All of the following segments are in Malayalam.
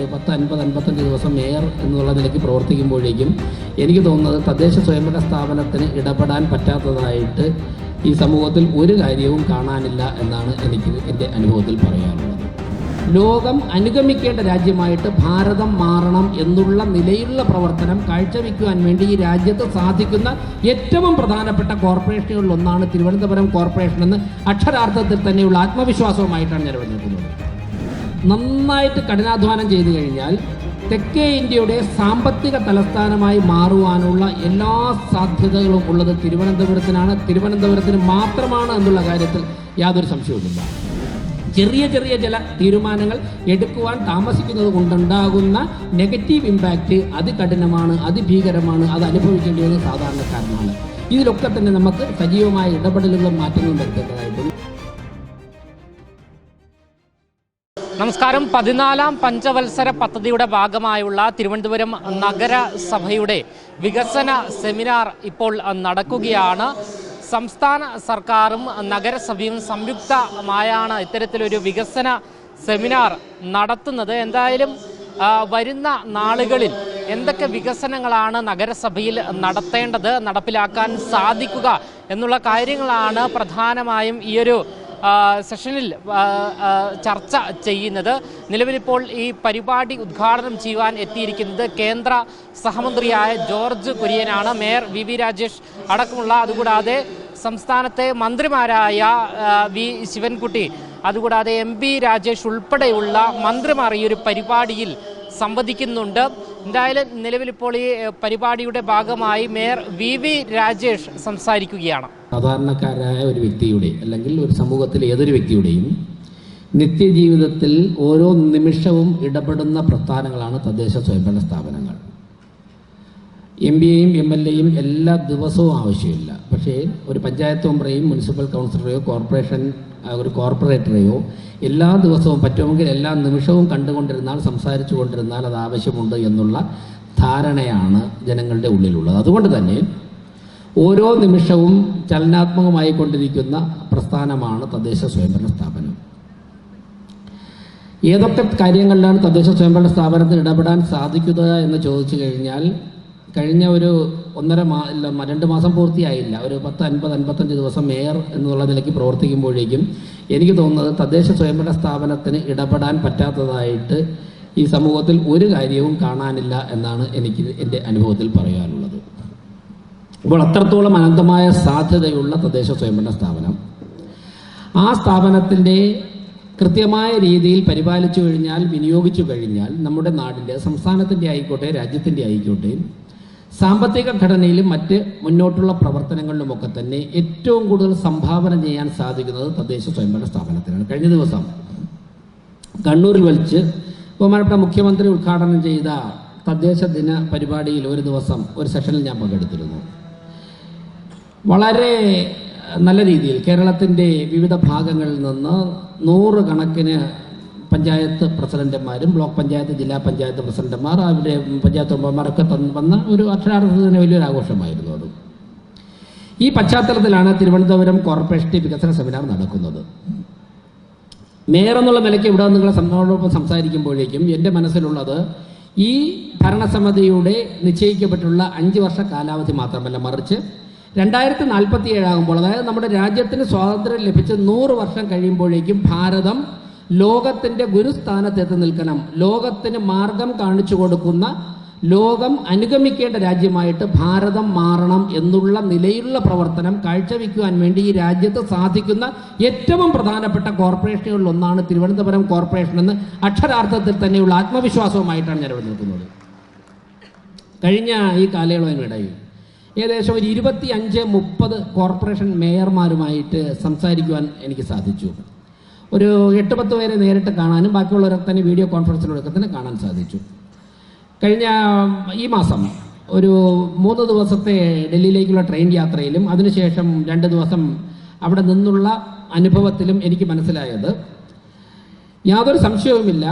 ഒരു 10-55 ദിവസം മേയർ എന്നുള്ള നിലയ്ക്ക് പ്രവർത്തിക്കുമ്പോഴേക്കും എനിക്ക് തോന്നുന്നത് തദ്ദേശ സ്വയംഭരണ സ്ഥാപനത്തിന് ഇടപെടാൻ പറ്റാത്തതായിട്ട് ഈ സമൂഹത്തിൽ ഒരു കാര്യവും കാണാനില്ല എന്നാണ് എനിക്ക് എൻ്റെ അനുഭവത്തിൽ പറയാനുള്ളത്. ലോകം അനുഗമിക്കേണ്ട രാജ്യമായിട്ട് ഭാരതം മാറണം എന്നുള്ള നിലയിലുള്ള പ്രവർത്തനം കാഴ്ചവെക്കുവാൻ വേണ്ടി ഈ രാജ്യത്ത് സാധിക്കുന്ന ഏറ്റവും പ്രധാനപ്പെട്ട കോർപ്പറേഷനുകളിൽ ഒന്നാണ് തിരുവനന്തപുരം കോർപ്പറേഷൻ എന്ന് അക്ഷരാർത്ഥത്തിൽ തന്നെയുള്ള ആത്മവിശ്വാസവുമായിട്ടാണ് ഞാൻ ഇവിടെ നിൽക്കുന്നത്. നന്നായിട്ട് കഠിനാധ്വാനം ചെയ്തു കഴിഞ്ഞാൽ തെക്കേ ഇന്ത്യയുടെ സാമ്പത്തിക തലസ്ഥാനമായി മാറുവാനുള്ള എല്ലാ സാധ്യതകളും ഉള്ളത് തിരുവനന്തപുരത്തിനാണ്, തിരുവനന്തപുരത്തിന് മാത്രമാണ് എന്നുള്ള കാര്യത്തിൽ യാതൊരു സംശയവുമില്ല. ചെറിയ ചില തീരുമാനങ്ങൾ എടുക്കുവാൻ താമസിക്കുന്നത് കൊണ്ടുണ്ടാകുന്ന നെഗറ്റീവ് ഇമ്പാക്റ്റ് അതികഠിനമാണ്, അതിഭീകരമാണ്, അത് അനുഭവിക്കേണ്ടി വരുന്നത് സാധാരണക്കാരനാണ്. ഇതിലൊക്കെ തന്നെ നമുക്ക് സജീവമായ ഇടപെടലുകളും മാറ്റങ്ങളും വരുത്തേണ്ടതായിട്ടുണ്ട്. നമസ്കാരം. 14ാം പഞ്ചവത്സര പദ്ധതിയുടെ ഭാഗമായുള്ള തിരുവനന്തപുരം നഗരസഭയുടെ വികസന സെമിനാർ ഇപ്പോൾ നടക്കുകയാണ്. സംസ്ഥാന സർക്കാരും നഗരസഭയും സംയുക്തമായാണ് ഇത്തരത്തിലൊരു വികസന സെമിനാർ നടത്തുന്നത്. എന്തായാലും വരുന്ന നാളുകളിൽ എന്തൊക്കെ വികസനങ്ങളാണ് നഗരസഭയിൽ നടത്തേണ്ടത്, നടപ്പിലാക്കാൻ സാധിക്കുക എന്നുള്ള കാര്യങ്ങളാണ് പ്രധാനമായും ഈയൊരു സെഷനിൽ ചർച്ച ചെയ്യുന്നത്. നിലവിലിപ്പോൾ ഈ പരിപാടി ഉദ്ഘാടനം ചെയ്യുവാൻ എത്തിയിരിക്കുന്നത് കേന്ദ്ര സഹമന്ത്രിയായ ജോർജ് കുര്യനാണ്. മേയർ വി രാജേഷ് അടക്കമുള്ള, അതുകൂടാതെ സംസ്ഥാനത്തെ മന്ത്രിമാരായ വി ശിവൻകുട്ടി, അതുകൂടാതെ MP രാജേഷ് ഉൾപ്പെടെയുള്ള മന്ത്രിമാർ ഈ ഒരു പരിപാടിയിൽ സംവദിക്കുന്നുണ്ട്. എന്തായാലും നിലവിലിപ്പോൾ ഈ പരിപാടിയുടെ ഭാഗമായി മേയർ വി രാജേഷ് സംസാരിക്കുകയാണ്. സാധാരണക്കാരായ ഒരു വ്യക്തിയുടെ അല്ലെങ്കിൽ ഒരു സമൂഹത്തിലെ ഏതൊരു വ്യക്തിയുടെയും നിത്യജീവിതത്തിൽ ഓരോ നിമിഷവും ഇടപെടുന്ന പ്രസ്ഥാനങ്ങളാണ് തദ്ദേശ സ്വയംഭരണ സ്ഥാപനങ്ങൾ. MPയെയും MLAയും എല്ലാ ദിവസവും ആവശ്യമില്ല. പക്ഷേ ഒരു പഞ്ചായത്ത് മെമ്പറെയും മുനിസിപ്പൽ കൗൺസിലറെയോ ഒരു കോർപ്പറേറ്ററെയോ എല്ലാ ദിവസവും പറ്റുമെങ്കിൽ എല്ലാ നിമിഷവും കണ്ടുകൊണ്ടിരുന്നാൽ, സംസാരിച്ചു കൊണ്ടിരുന്നാൽ അത് ആവശ്യമുണ്ട് എന്നുള്ള ധാരണയാണ് ജനങ്ങളുടെ ഉള്ളിലുള്ളത്. അതുകൊണ്ട് തന്നെ ഓരോ നിമിഷവും ചലനാത്മകമായി കൊണ്ടിരിക്കുന്ന പ്രസ്ഥാനമാണ് തദ്ദേശ സ്വയംഭരണ സ്ഥാപനം. ഏതൊക്കെ കാര്യങ്ങളിലാണ് തദ്ദേശ സ്വയംഭരണ സ്ഥാപനത്തിന് ഇടപെടാൻ സാധിക്കുക എന്ന് ചോദിച്ചു കഴിഞ്ഞാൽ, കഴിഞ്ഞ ഒരു 2 മാസം പൂർത്തിയായില്ല, ഒരു 10-55 ദിവസം മേയർ എന്നുള്ള നിലയ്ക്ക് പ്രവർത്തിക്കുമ്പോഴേക്കും എനിക്ക് തോന്നുന്നത് തദ്ദേശ സ്വയംഭരണ സ്ഥാപനത്തിന് ഇടപെടാൻ പറ്റാത്തതായിട്ട് ഈ സമൂഹത്തിൽ ഒരു കാര്യവും കാണാനില്ല എന്നാണ് എനിക്ക് എൻ്റെ അനുഭവത്തിൽ പറയാനുള്ളത്. അപ്പോൾ അത്രത്തോളം അനന്തമായ സാധ്യതയുള്ള തദ്ദേശ സ്വയംഭരണ സ്ഥാപനം, ആ സ്ഥാപനത്തിൻ്റെ കൃത്യമായ രീതിയിൽ പരിപാലിച്ചു കഴിഞ്ഞാൽ, വിനിയോഗിച്ചു കഴിഞ്ഞാൽ നമ്മുടെ നാടിൻ്റെ, സംസ്ഥാനത്തിൻ്റെ ആയിക്കോട്ടെ രാജ്യത്തിൻ്റെ ആയിക്കോട്ടെ സാമ്പത്തിക ഘടനയിലും മറ്റ് മുന്നോട്ടുള്ള പ്രവർത്തനങ്ങളിലുമൊക്കെ തന്നെ ഏറ്റവും കൂടുതൽ സംഭാവന ചെയ്യാൻ സാധിക്കുന്നത് തദ്ദേശ സ്വയംഭരണ സ്ഥാപനത്തിനാണ്. കഴിഞ്ഞ ദിവസം കണ്ണൂരിൽ വെച്ച് ബഹുമാനപ്പെട്ട മുഖ്യമന്ത്രി ഉദ്ഘാടനം ചെയ്ത തദ്ദേശ ദിന പരിപാടിയിൽ ഒരു ദിവസം ഒരു സെഷനിൽ ഞാൻ പങ്കെടുത്തിരുന്നു. വളരെ നല്ല രീതിയിൽ കേരളത്തിൻ്റെ വിവിധ ഭാഗങ്ങളിൽ നിന്ന് 100 കണക്കിന് പഞ്ചായത്ത് പ്രസിഡന്റുമാരും ബ്ലോക്ക് പഞ്ചായത്ത്, ജില്ലാ പഞ്ചായത്ത് പ്രസിഡന്റുമാർ, അവരുടെ പഞ്ചായത്ത് മെമ്പർമാരൊക്കെ വന്ന ഒരു അക്ഷരാർത്ഥത്തിന് വലിയൊരു ആഘോഷമായിരുന്നു അത്. ഈ പശ്ചാത്തലത്തിലാണ് തിരുവനന്തപുരം കോർപ്പറേഷന്റെ വികസന സെമിനാർ നടക്കുന്നത്. മേയർ എന്നുള്ള നിലയ്ക്ക് ഇവിടെ നിങ്ങളോടൊപ്പം സംസാരിക്കുമ്പോഴേക്കും എൻ്റെ മനസ്സിലുള്ളത് ഈ ഭരണസമിതിയുടെ നിശ്ചയിക്കപ്പെട്ടുള്ള 5 വർഷ കാലാവധി മാത്രമല്ല, മറിച്ച് 2047 ആകുമ്പോൾ, അതായത് നമ്മുടെ രാജ്യത്തിന് സ്വാതന്ത്ര്യം ലഭിച്ച് 100 വർഷം കഴിയുമ്പോഴേക്കും ഭാരതം ലോകത്തിൻ്റെ ഗുരുസ്ഥാനത്തെത്തി നിൽക്കണം, ലോകത്തിന് മാർഗം കാണിച്ചു കൊടുക്കുന്ന, ലോകം അനുഗമിക്കേണ്ട രാജ്യമായിട്ട് ഭാരതം മാറണം എന്നുള്ള നിലയിലുള്ള പ്രവർത്തനം കാഴ്ചവെക്കുവാൻ വേണ്ടി ഈ രാജ്യത്ത് സാധിക്കുന്ന ഏറ്റവും പ്രധാനപ്പെട്ട കോർപ്പറേഷനുകളിൽ ഒന്നാണ് തിരുവനന്തപുരം കോർപ്പറേഷൻ എന്ന് അക്ഷരാർത്ഥത്തിൽ തന്നെയുള്ള ആത്മവിശ്വാസവുമായിട്ടാണ് ഞാൻ ഇവിടെ നിൽക്കുന്നത്. കഴിഞ്ഞ ഈ കാലയളവിനിടയിൽ ഏകദേശം ഒരു 25-30 കോർപ്പറേഷൻ മേയർമാരുമായിട്ട് സംസാരിക്കുവാൻ എനിക്ക് സാധിച്ചു. ഒരു 8-10 പേരെ നേരിട്ട് കാണാനും ബാക്കിയുള്ളവരൊക്കെ തന്നെ വീഡിയോ കോൺഫറൻസിലൂടെയൊക്കെ തന്നെ കാണാൻ സാധിച്ചു. കഴിഞ്ഞ ഈ മാസം ഒരു 3 ദിവസത്തെ ഡൽഹിയിലേക്കുള്ള ട്രെയിൻ യാത്രയിലും അതിനുശേഷം 2 ദിവസം അവിടെ നിന്നുള്ള അനുഭവത്തിലും എനിക്ക് മനസ്സിലായത്, യാതൊരു സംശയവുമില്ല,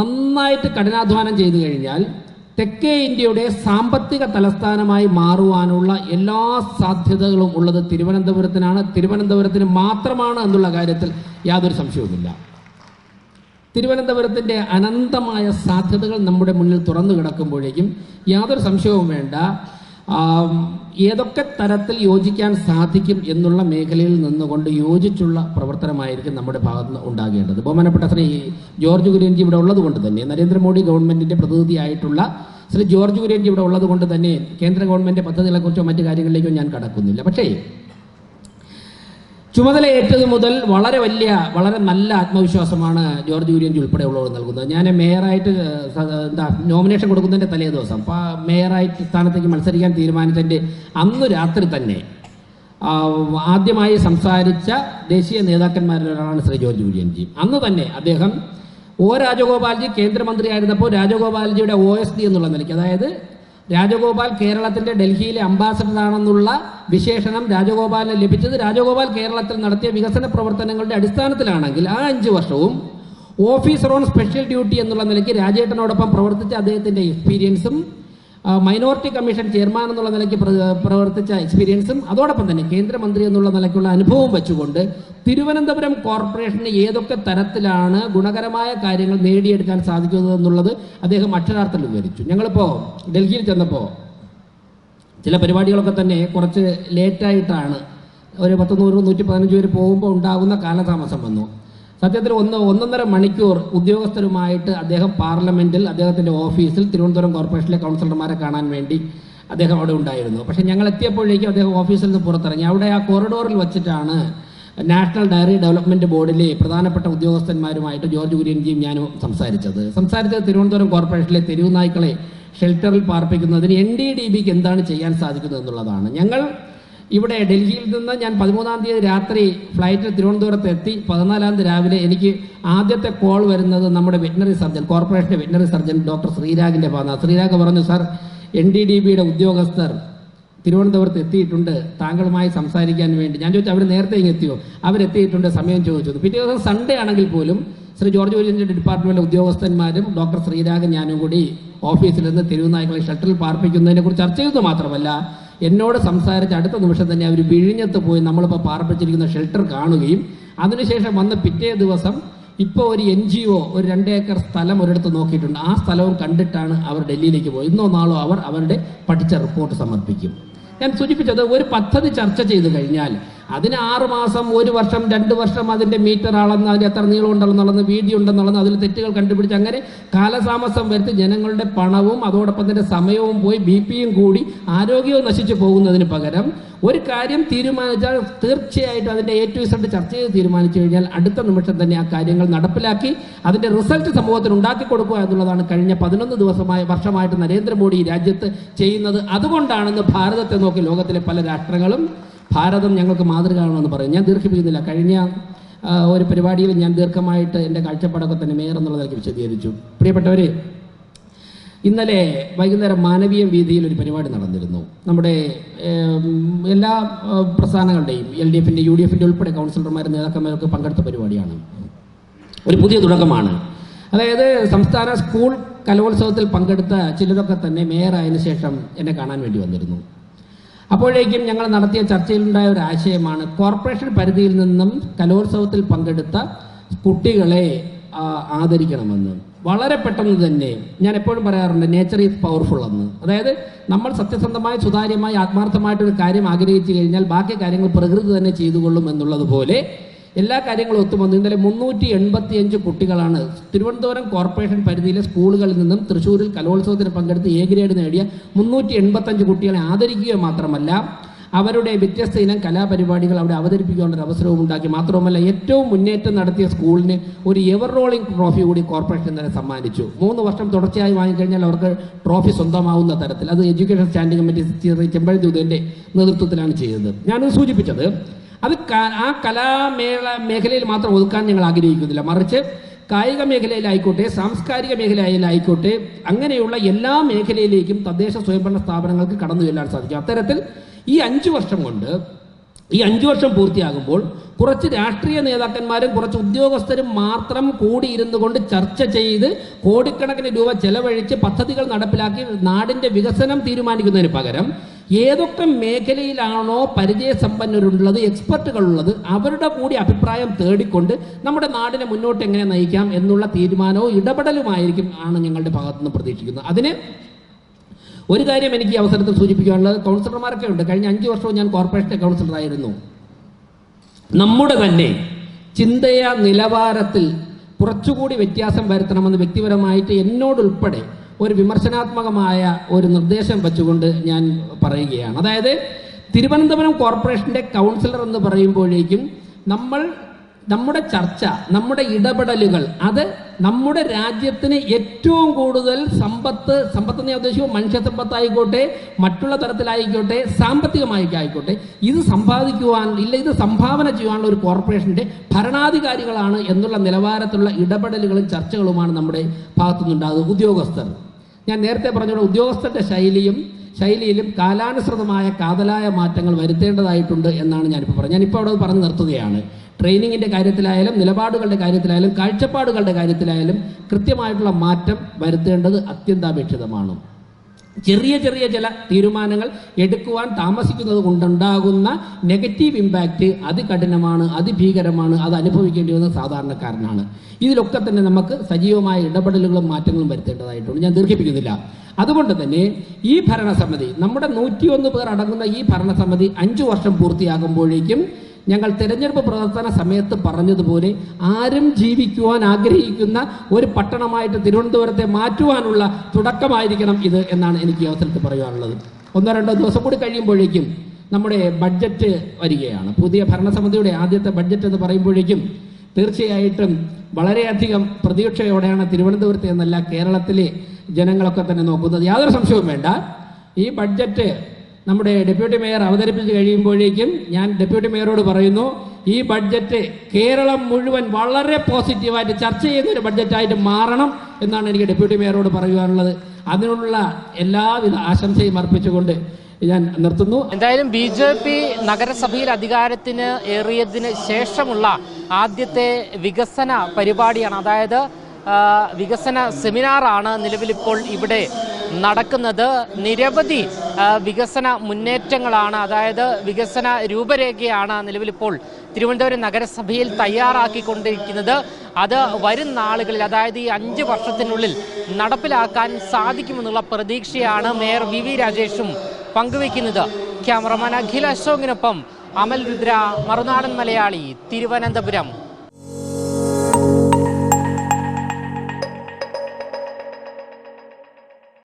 നന്നായിട്ട് കഠിനാധ്വാനം ചെയ്തു കഴിഞ്ഞാൽ തെക്കേ ഇന്ത്യയുടെ സാമ്പത്തിക തലസ്ഥാനമായി മാറുവാനുള്ള എല്ലാ സാധ്യതകളും ഉള്ളത് തിരുവനന്തപുരത്തിനാണ്, തിരുവനന്തപുരത്തിന് മാത്രമാണ് എന്നുള്ള കാര്യത്തിൽ യാതൊരു സംശയവുമില്ല. തിരുവനന്തപുരത്തിൻ്റെ അനന്തമായ സാധ്യതകൾ നമ്മുടെ മുന്നിൽ തുറന്നു കിടക്കുമ്പോഴേക്കും യാതൊരു സംശയവും വേണ്ട, ഏതൊക്കെ തരത്തിൽ യോജിക്കാൻ സാധിക്കും എന്നുള്ള മേഖലയിൽ നിന്നുകൊണ്ട് യോജിച്ചുള്ള പ്രവർത്തനമായിരിക്കും നമ്മുടെ ഭാഗത്ത് നിന്ന് ഉണ്ടാകേണ്ടത്. ബഹുമാനപ്പെട്ട ശ്രീ ജോർജ് കുര്യൻജി ഇവിടെ ഉള്ളത് കൊണ്ട് തന്നെ, നരേന്ദ്രമോദി ഗവൺമെന്റിന്റെ പ്രതിനിധിയായിട്ടുള്ള ശ്രീ ജോർജ് കുര്യൻജി ഇവിടെ ഉള്ളത് കൊണ്ട് തന്നെ കേന്ദ്ര ഗവൺമെന്റ് പദ്ധതികളെക്കുറിച്ചോ മറ്റു കാര്യങ്ങളിലേക്കോ ഞാൻ കടക്കുന്നില്ല. പക്ഷേ ചുമതലയേറ്റത് മുതൽ വളരെ നല്ല ആത്മവിശ്വാസമാണ് ജോർജ് കുര്യൻജി ഉൾപ്പെടെയുള്ളവർ നൽകുന്നത്. ഞാൻ മേയറായിട്ട് നോമിനേഷൻ കൊടുക്കുന്നതിൻ്റെ തലേ ദിവസം മേയറായിട്ട് സ്ഥാനത്തേക്ക് മത്സരിക്കാൻ തീരുമാനിച്ചതിൻ്റെ അന്ന് രാത്രി തന്നെ ആദ്യമായി സംസാരിച്ച ദേശീയ നേതാക്കന്മാരിൽ ഒരാളാണ് ശ്രീ ജോർജ് കുര്യൻജി. അന്ന് തന്നെ അദ്ദേഹം രാജഗോപാൽജി കേന്ദ്രമന്ത്രിയായിരുന്നപ്പോൾ രാജഗോപാൽജിയുടെ OSD എന്നുള്ള നിലയ്ക്ക്, അതായത് രാജഗോപാൽ കേരളത്തിന്റെ ഡൽഹിയിലെ അംബാസഡർ ആണെന്നുള്ള വിശേഷണം രാജഗോപാലിന് ലഭിച്ചത് രാജഗോപാൽ കേരളത്തിൽ നടത്തിയ വികസന പ്രവർത്തനങ്ങളുടെ അടിസ്ഥാനത്തിലാണെങ്കിൽ ആ 5 വർഷവും ഓഫീസർ ഓൺ സ്പെഷ്യൽ ഡ്യൂട്ടി എന്നുള്ള നിലയ്ക്ക് രാജേട്ടനോടൊപ്പം പ്രവർത്തിച്ച അദ്ദേഹത്തിന്റെ എക്സ്പീരിയൻസും മൈനോറിറ്റി കമ്മീഷൻ ചെയർമാൻ എന്നുള്ള നിലയ്ക്ക് പ്രവർത്തിച്ച എക്സ്പീരിയൻസും അതോടൊപ്പം തന്നെ കേന്ദ്രമന്ത്രി എന്നുള്ള നിലയ്ക്കുള്ള അനുഭവം വെച്ചുകൊണ്ട് തിരുവനന്തപുരം കോർപ്പറേഷന് ഏതൊക്കെ തരത്തിലാണ് ഗുണകരമായ കാര്യങ്ങൾ നേടിയെടുക്കാൻ സാധിക്കുന്നത് എന്നുള്ളത് അദ്ദേഹം അക്ഷരാർത്ഥത്തിൽ വിവരിച്ചു. ഞങ്ങളിപ്പോൾ ഡൽഹിയിൽ ചെന്നപ്പോൾ ചില പരിപാടികളൊക്കെ തന്നെ കുറച്ച് ലേറ്റായിട്ടാണ്, ഒരു 100-115 പേര് പോകുമ്പോൾ ഉണ്ടാകുന്ന കാലതാമസം വന്നു. സത്യത്തിൽ 1.5 മണിക്കൂർ ഉദ്യോഗസ്ഥരുമായിട്ട് അദ്ദേഹം പാർലമെന്റിൽ അദ്ദേഹത്തിന്റെ ഓഫീസിൽ തിരുവനന്തപുരം കോർപ്പറേഷനിലെ കൗൺസിലർമാരെ കാണാൻ വേണ്ടി അദ്ദേഹം അവിടെ ഉണ്ടായിരുന്നു. പക്ഷെ ഞങ്ങൾ എത്തിയപ്പോഴേക്കും അദ്ദേഹം ഓഫീസിൽ നിന്ന് പുറത്തിറങ്ങി. അവിടെ ആ കോറിഡോറിൽ വെച്ചിട്ടാണ് നാഷണൽ ഡയറി ഡെവലപ്മെന്റ് ബോർഡിലെ പ്രധാനപ്പെട്ട ഉദ്യോഗസ്ഥന്മാരുമായിട്ട് ജോർജ് കുര്യൻജിയും ഞാനും സംസാരിച്ചത് തിരുവനന്തപുരം കോർപ്പറേഷനിലെ തെരുവ് നായ്ക്കളെ ഷെൽട്ടറിൽ പാർപ്പിക്കുന്നതിന് NDDBക്ക് എന്താണ് ചെയ്യാൻ സാധിക്കുന്നത് എന്നുള്ളതാണ്. ഞങ്ങൾ ഇവിടെ ഡൽഹിയിൽ നിന്ന് ഞാൻ 13-ാം തീയതി രാത്രി ഫ്ലൈറ്റിൽ തിരുവനന്തപുരത്ത് എത്തി. 14-ാം തീയതി രാവിലെ എനിക്ക് ആദ്യത്തെ കോൾ വരുന്നത് നമ്മുടെ വെറ്റിനറി സർജൻ, കോർപ്പറേഷന്റെ വെറ്റിനറി സർജൻ ഡോക്ടർ ശ്രീരാഗിന്റെ ഭാഗത്ത്. ശ്രീരാഗ് പറഞ്ഞു, സാർ NDDBയുടെ ഉദ്യോഗസ്ഥർ തിരുവനന്തപുരത്ത് എത്തിയിട്ടുണ്ട്, താങ്കളുമായി സംസാരിക്കാൻ വേണ്ടി. ഞാൻ ചോദിച്ചു, അവർ നേരത്തെ ഇങ്ങ് എത്തിയോ? അവരെത്തിയിട്ടുണ്ട്, സമയം ചോദിച്ചു. പിറ്റേ ദിവസം സൺഡേ ആണെങ്കിൽ പോലും ശ്രീ ജോർജ് കുര്യൻജിയുടെ ഡിപ്പാർട്ട്മെന്റിലെ ഉദ്യോഗസ്ഥന്മാരും ഡോക്ടർ ശ്രീരാഗൻ ഞാനും കൂടി ഓഫീസിൽ നിന്ന് തെരുവ് നായ്ക്കളെ ഷട്ടറിൽ പാർപ്പിക്കുന്നതിനെ കുറിച്ച് ചർച്ച ചെയ്തത് മാത്രമല്ല, എന്നോട് സംസാരിച്ച അടുത്ത നിമിഷം തന്നെ അവർ വിഴിഞ്ഞത്ത് പോയി നമ്മളിപ്പോൾ പാർപ്പിച്ചിരിക്കുന്ന ഷെൽട്ടർ കാണുകയും അതിനുശേഷം വന്ന് പിറ്റേ ദിവസം ഇപ്പോൾ ഒരു NGO ഒരു 2 ഏക്കർ സ്ഥലം ഒരിടത്ത് നോക്കിയിട്ടുണ്ട്. ആ സ്ഥലവും കണ്ടിട്ടാണ് അവർ ഡൽഹിയിലേക്ക് പോയി. ഇന്നോ നാളോ അവർ അവരുടെ പഠിച്ച റിപ്പോർട്ട് സമർപ്പിക്കും. ഞാൻ സൂചിപ്പിച്ചത്, ഒരു പദ്ധതി ചർച്ച ചെയ്തു കഴിഞ്ഞാൽ അതിന് 6 മാസം, 1 വർഷം, 2 വർഷം അതിന്റെ മീറ്റർ അളന്ന് അതിന് എത്ര നീളം ഉണ്ടെന്നുള്ളത്, വീതി ഉണ്ടെന്നുള്ളത്, അതിൽ തെറ്റുകൾ കണ്ടുപിടിച്ച് അങ്ങനെ കാലതാമസം വരുത്തി ജനങ്ങളുടെ പണവും അതോടൊപ്പം തന്നെ സമയവും പോയി BP-യും കൂടി ആരോഗ്യവും നശിച്ചു പോകുന്നതിന് പകരം ഒരു കാര്യം തീരുമാനിച്ചാൽ തീർച്ചയായിട്ടും അതിന്റെ A to Z ചർച്ച ചെയ്ത് തീരുമാനിച്ചു കഴിഞ്ഞാൽ അടുത്ത നിമിഷം തന്നെ ആ കാര്യങ്ങൾ നടപ്പിലാക്കി അതിന്റെ റിസൾട്ട് സമൂഹത്തിന് ഉണ്ടാക്കി കൊടുക്കുക എന്നുള്ളതാണ് കഴിഞ്ഞ 11 വർഷമായിട്ട് നരേന്ദ്രമോദി ഈ രാജ്യത്ത് ചെയ്യുന്നത്. അതുകൊണ്ടാണെന്ന് ഭാരതത്തെ നോക്കി ലോകത്തിലെ പല രാഷ്ട്രങ്ങളും ഭാരതം ഞങ്ങൾക്ക് മാതൃകയാണെന്ന് പറയും. ഞാൻ ദീർഘിപ്പിക്കുന്നില്ല. കഴിഞ്ഞ ഒരു പരിപാടിയിൽ ഞാൻ ദീർഘമായിട്ട് എൻ്റെ കാഴ്ചപ്പാടൊക്കെ തന്നെ മേയർ എന്നുള്ള നിലയ്ക്ക് വിശദീകരിച്ചു. പ്രിയപ്പെട്ടവരെ, ഇന്നലെ വൈകുന്നേരം മാനവീയം വീതിയിൽ ഒരു പരിപാടി നടന്നിരുന്നു. നമ്മുടെ എല്ലാ പ്രസ്ഥാനങ്ങളുടെയും LDFന്റെ UDFന്റെ ഉൾപ്പെടെ കൗൺസിലർമാരും നേതാക്കന്മാരൊക്കെ പങ്കെടുത്ത പരിപാടിയാണ്. ഒരു പുതിയ തുടക്കമാണ്. അതായത് സംസ്ഥാന സ്കൂൾ കലോത്സവത്തിൽ പങ്കെടുത്ത ചിലരൊക്കെ തന്നെ മേയറായതിനു ശേഷം എന്നെ കാണാൻ വേണ്ടി വന്നിരുന്നു. അപ്പോഴേക്കും ഞങ്ങൾ നടത്തിയ ചർച്ചയിലുണ്ടായ ഒരു ആശയമാണ്, കോർപ്പറേഷൻ പരിധിയിൽ നിന്നും കലോത്സവത്തിൽ പങ്കെടുത്ത കുട്ടികളെ ആദരിക്കണമെന്ന്. വളരെ പെട്ടെന്ന് തന്നെ ഞാൻ എപ്പോഴും പറയാറുണ്ട്, നേച്ചർ ഈസ് പവർഫുൾ എന്ന്. അതായത് നമ്മൾ സത്യസന്ധമായി സുതാര്യമായി ആത്മാർത്ഥമായിട്ടൊരു കാര്യം ആഗ്രഹിച്ചു കഴിഞ്ഞാൽ ബാക്കി കാര്യങ്ങൾ പ്രകൃതി തന്നെ ചെയ്തുകൊള്ളും എന്നുള്ളതുപോലെ എല്ലാ കാര്യങ്ങളും ഒത്തുവന്നു. ഇന്നലെ 385 കുട്ടികളാണ് തിരുവനന്തപുരം കോർപ്പറേഷൻ പരിധിയിലെ സ്കൂളുകളിൽ നിന്നും തൃശ്ശൂരിൽ കലോത്സവത്തിന് പങ്കെടുത്ത് A ഗ്രേഡ് നേടിയ 385 കുട്ടികളെ ആദരിക്കുക മാത്രമല്ല അവരുടെ വ്യത്യസ്ത ഇനം കലാപരിപാടികൾ അവിടെ അവതരിപ്പിക്കാനുള്ള അവസരവും ഉണ്ടാക്കി. മാത്രവുമല്ല, ഏറ്റവും മുന്നേറ്റം നടത്തിയ സ്കൂളിന് ഒരു എവർ റോളിംഗ് ട്രോഫി കൂടി കോർപ്പറേഷൻ തന്നെ സമ്മാനിച്ചു. 3 വർഷം തുടർച്ചയായി വാങ്ങിക്കഴിഞ്ഞാൽ അവർക്ക് ട്രോഫി സ്വന്തമാവുന്ന തരത്തിൽ. അത് എഡ്യൂക്കേഷൻ സ്റ്റാൻഡിംഗ് കമ്മിറ്റി ചെമ്പഴന്തിയുടെ നേതൃത്വത്തിലാണ് ചെയ്തത്. ഞാനത് സൂചിപ്പിച്ചത്, അത് ആ മേഖലയിൽ മാത്രം ഒതുക്കാൻ ഞങ്ങൾ ആഗ്രഹിക്കുന്നില്ല, മറിച്ച് കായിക മേഖലയിലായിക്കോട്ടെ, സാംസ്കാരിക മേഖലയിലായിക്കോട്ടെ, അങ്ങനെയുള്ള എല്ലാ മേഖലയിലേക്കും തദ്ദേശ സ്വയംഭരണ സ്ഥാപനങ്ങൾക്ക് കടന്നു ചെല്ലാൻ സാധിക്കും. അത്തരത്തിൽ ഈ 5 വർഷം കൊണ്ട്, ഈ 5 വർഷം പൂർത്തിയാകുമ്പോൾ കുറച്ച് രാഷ്ട്രീയ നേതാക്കന്മാരും കുറച്ച് ഉദ്യോഗസ്ഥരും മാത്രം കൂടിയിരുന്നു കൊണ്ട് ചർച്ച ചെയ്ത് കോടിക്കണക്കിന് രൂപ ചെലവഴിച്ച് പദ്ധതികൾ നടപ്പിലാക്കി നാടിന്റെ വികസനം തീരുമാനിക്കുന്നതിന് പകരം ഏതൊക്കെ മേഖലയിലാണോ പരിചയസമ്പന്നരുള്ളത്, എക്സ്പെർട്ടുകളുള്ളത്, അവരുടെ കൂടി അഭിപ്രായം തേടിക്കൊണ്ട് നമ്മുടെ നാടിനെ മുന്നോട്ട് എങ്ങനെ നയിക്കാം എന്നുള്ള തീരുമാനവും ഇടപെടലുമായിരിക്കും ഞങ്ങളുടെ ഭാഗത്തുനിന്ന് പ്രതീക്ഷിക്കുന്നത്. അതിന് ഒരു കാര്യം എനിക്ക് ഈ അവസരത്തിൽ സൂചിപ്പിക്കാനുള്ളത്, കൗൺസിലർമാരൊക്കെ ഉണ്ട്. കഴിഞ്ഞ 5 വർഷവും ഞാൻ കോർപ്പറേഷന്റെ കൗൺസിലറായിരുന്നു. നമ്മുടെ തന്നെ ചിന്തയ നിലവാരത്തിൽ കുറച്ചുകൂടി വ്യത്യാസം വരുത്തണമെന്ന് വ്യക്തിപരമായിട്ട് എന്നോടുൾപ്പെടെ ഒരു വിമർശനാത്മകമായ ഒരു നിർദ്ദേശം വെച്ചുകൊണ്ട് ഞാൻ പറയുകയാണ്. അതായത് തിരുവനന്തപുരം കോർപ്പറേഷന്റെ കൗൺസിലർ എന്ന് പറയുമ്പോഴേക്കും നമ്മുടെ ചർച്ച, നമ്മുടെ ഇടപെടലുകൾ, അത് നമ്മുടെ രാജ്യത്തിന് ഏറ്റവും കൂടുതൽ സമ്പത്ത് ഞാൻ ഉദ്ദേശിക്കുമ്പോൾ മനുഷ്യ സമ്പത്തായിക്കോട്ടെ, മറ്റുള്ള തരത്തിലായിക്കോട്ടെ, സാമ്പത്തികമായിക്കോട്ടെ, ഇത് ഇത് സംഭാവന ചെയ്യാനുള്ള ഒരു കോർപ്പറേഷന്റെ ഭരണാധികാരികളാണ് എന്നുള്ള നിലവാരത്തിലുള്ള ഇടപെടലുകളും ചർച്ചകളുമാണ് നമ്മുടെ ഭാഗത്തുനിന്നുണ്ടാകുന്നത്. ഉദ്യോഗസ്ഥർ, ഞാൻ നേരത്തെ പറഞ്ഞ ഉദ്യോഗസ്ഥരുടെ ശൈലിയിലും കാലാനുസൃതമായ കാതലായ മാറ്റങ്ങൾ വരുത്തേണ്ടതായിട്ടുണ്ട് എന്നാണ് ഞാനിപ്പോൾ പറഞ്ഞത്. ഞാനിപ്പോൾ അവിടെ പറഞ്ഞു നിർത്തുകയാണ്. ട്രെയിനിങ്ങിൻ്റെ കാര്യത്തിലായാലും, നിലപാടുകളുടെ കാര്യത്തിലായാലും, കാഴ്ചപ്പാടുകളുടെ കാര്യത്തിലായാലും കൃത്യമായിട്ടുള്ള മാറ്റം വരുത്തേണ്ടത് അത്യന്താപേക്ഷിതമാണ്. ചെറിയ ചില തീരുമാനങ്ങൾ എടുക്കുവാൻ താമസിക്കുന്നത് കൊണ്ടുണ്ടാകുന്ന നെഗറ്റീവ് ഇമ്പാക്റ്റ് അതികഠിനമാണ്, അതിഭീകരമാണ്. അത് അനുഭവിക്കേണ്ടി വന്ന സാധാരണക്കാരനാണ്. ഇതിലൊക്കെ തന്നെ നമുക്ക് സജീവമായ ഇടപെടലുകളും മാറ്റങ്ങളും വരുത്തേണ്ടതായിട്ടുണ്ട്. ഞാൻ ദീർഘിപ്പിക്കുന്നില്ല. അതുകൊണ്ട് തന്നെ ഈ ഭരണസമിതി, നമ്മുടെ 101 പേർ അടങ്ങുന്ന ഈ ഭരണസമിതി 5 വർഷം പൂർത്തിയാകുമ്പോഴേക്കും ഞങ്ങൾ തെരഞ്ഞെടുപ്പ് പ്രവർത്തന സമയത്ത് പറഞ്ഞതുപോലെ ആരും ജീവിക്കുവാൻ ആഗ്രഹിക്കുന്ന ഒരു പട്ടണമായിട്ട് തിരുവനന്തപുരത്തെ മാറ്റുവാനുള്ള തുടക്കമായിരിക്കണം ഇത് എന്നാണ് എനിക്ക് ഈ അവസരത്തിൽ പറയാനുള്ളത്. 1-2 ദിവസം കൂടി കഴിയുമ്പോഴേക്കും നമ്മുടെ ബഡ്ജറ്റ് വരികയാണ്. പുതിയ ഭരണസമിതിയുടെ ആദ്യത്തെ ബഡ്ജറ്റ് എന്ന് പറയുമ്പോഴേക്കും തീർച്ചയായിട്ടും വളരെയധികം പ്രതീക്ഷയോടെയാണ് തിരുവനന്തപുരത്തെ എന്നല്ല കേരളത്തിലെ ജനങ്ങളൊക്കെ തന്നെ നോക്കുന്നത്. യാതൊരു സംശയവും വേണ്ട. ഈ ബഡ്ജറ്റ് നമ്മുടെ ഡെപ്യൂട്ടി മേയർ അവതരിപ്പിച്ച് കഴിയുമ്പോഴേക്കും ഞാൻ ഡെപ്യൂട്ടി മേയറോട് പറയുന്നു, ഈ ബഡ്ജറ്റ് കേരളം മുഴുവൻ വളരെ പോസിറ്റീവായിട്ട് ചർച്ച ചെയ്യുന്ന ഒരു ബഡ്ജറ്റായിട്ട് മാറണം എന്നാണ് എനിക്ക് ഡെപ്യൂട്ടി മേയറോട് പറയുവാനുള്ളത്. അതിനുള്ള എല്ലാവിധ ആശംസയും അർപ്പിച്ചുകൊണ്ട് ഞാൻ നിർത്തുന്നു. എന്തായാലും BJP നഗരസഭയിൽ അധികാരത്തിന് ഏറിയതിന് ശേഷമുള്ള ആദ്യത്തെ വികസന പരിപാടിയാണ്, അതായത് വികസന സെമിനാറാണ് നിലവിലിപ്പോൾ ഇവിടെ നടക്കുന്നത്. നിരവധി വികസന മുന്നേറ്റങ്ങളാണ്, അതായത് വികസന രൂപരേഖയാണ് നിലവിലിപ്പോൾ തിരുവനന്തപുരം നഗരസഭയിൽ തയ്യാറാക്കിക്കൊണ്ടിരിക്കുന്നത്. അത് വരും നാളുകളിൽ, അതായത് ഈ 5 വർഷത്തിനുള്ളിൽ നടപ്പിലാക്കാൻ സാധിക്കുമെന്നുള്ള പ്രതീക്ഷയാണ് മേയർ VV രാജേഷും പങ്കുവയ്ക്കുന്നത്. ക്യാമറമാൻ അഖിൽ അശോകിനൊപ്പം അമൽ രുദ്ര, മറുനാടൻ മലയാളി, തിരുവനന്തപുരം.